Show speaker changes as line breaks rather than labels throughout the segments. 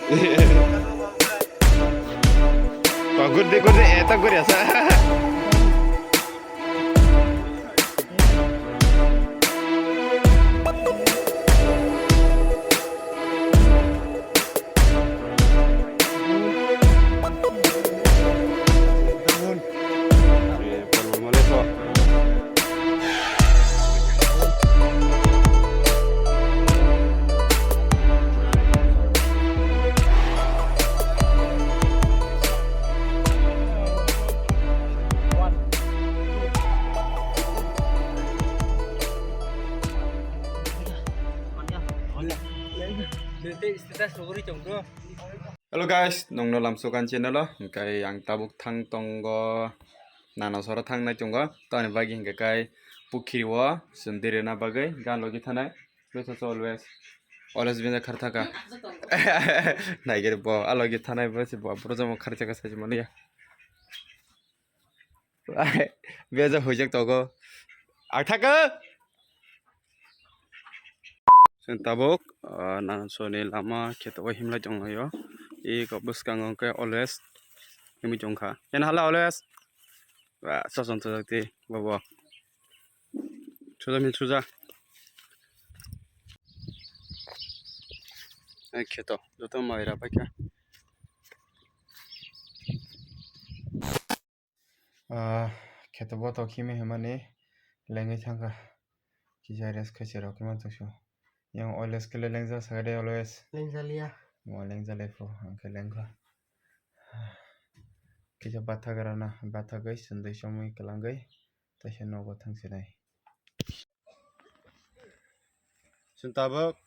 Gurde gurde eta gure asa. Hello guys, nong no lamsukan channel lo, kai ang tabuk thang tongo, nana sora thang nai tongo, tani bagi hingga kai pukiriwa, sendiri na bagai, gan logi thana, beto always bina khartaka. Nai gere bo, alogi thana besi bo, projamo khartaka saji mani ya. Biasa hojak togo, arthaka. Tabuk, nana soni lama kita himla jongo yo. Iko buskang ke always himi jongkha yan hala always wa sason tadakti babo chuja min chuja kheto joto maira pakya kheto boto khimi hemani lengi thanga kijares khachero kiman taksho yang always kele lengja sagade always lengja liya mo lengja lefo angke lengka Kita batha garana batha gai sundai somoi kelangai tasya nogo thangsinai suntabak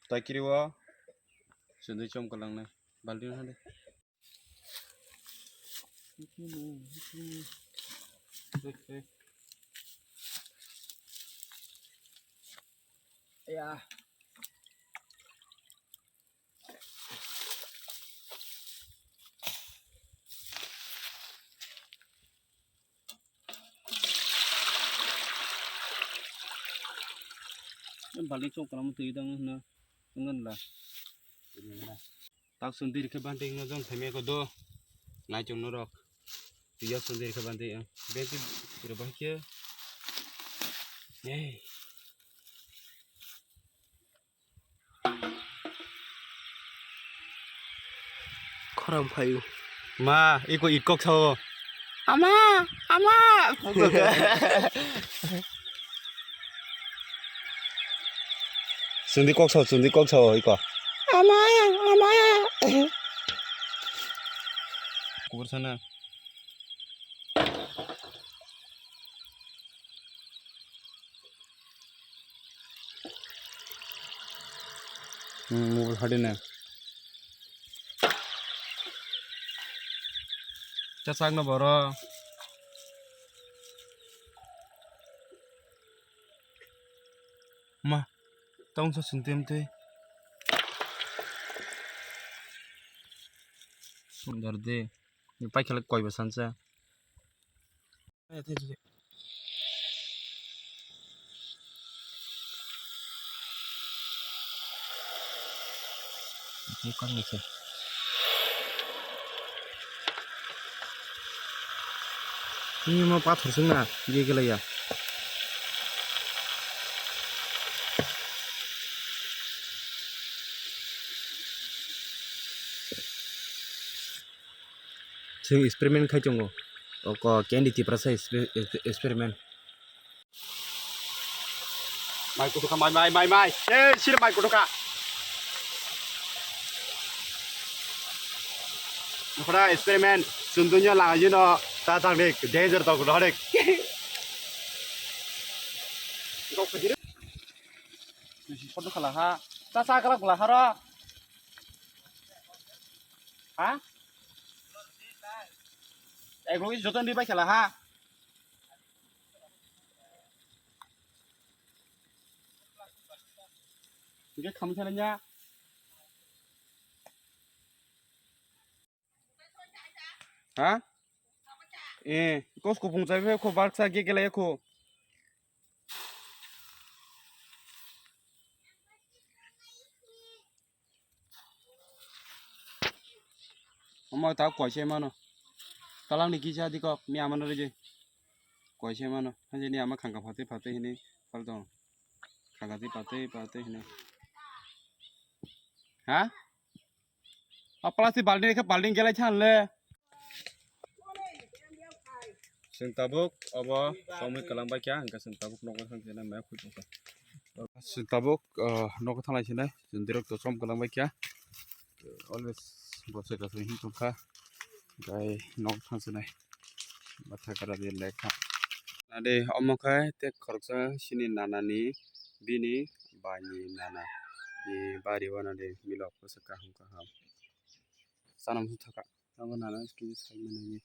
takiriwa sundai som kelangnai baldi hade ya balik cok kalam tu idang na ngan la tak sundir ke banting na jong theme ko do nai chung no rok tiya sundir ke banting benti pura bahke nei khoram phayu ma iko ikok tho ama Sundi kok so iko. Amaya. Kubur sana. Mubur hadina. Casak na boro. Ma. Tông cho sừng tiêm tê सुंदर दे ये पाई खेल कोई बसन से ये थे तुझे ये कौन नीचे ये मैं पाथर सुना ये के लिया Sing eksperimen khai chongo ko candy ti prasa eksperimen mai ko ka mai sir mai ko ka nokra eksperimen sundunya la jino ta ta dek danger ta ko dek ko khajire si photo khala ha ta sa kala kala hara ha Ek logi jotan di baik lah ha. Ini kamu caranya. Hah? Kau skupung saya kau baksa gigi lah aku. Oma tao quay xe mà nó. Tao lang đi kia cha đi cọp, mi ama nó đi. Quay xe mà nó. Hắn gì ni ama khang gặp phate phate hini. Phal tao. Khang gặp phate hini. Hả? Plastic baldi ni baldi gelai chan le. Sentabuk aba somai kalangba kya angka sentabuk nokot hang jena maya khuj bosa. Sentabuk nokot hang lai sini jendirok to som kalangba kya. Always bosa ka hin tungka. Gai nokot hang sini. Matha kara di lekha. Nade omokai te khoroksa sini nanani bini bani nana ni bari wana de milok bosa ka hum ka ham. Sanam su thaka. Namo nana ski sai manani.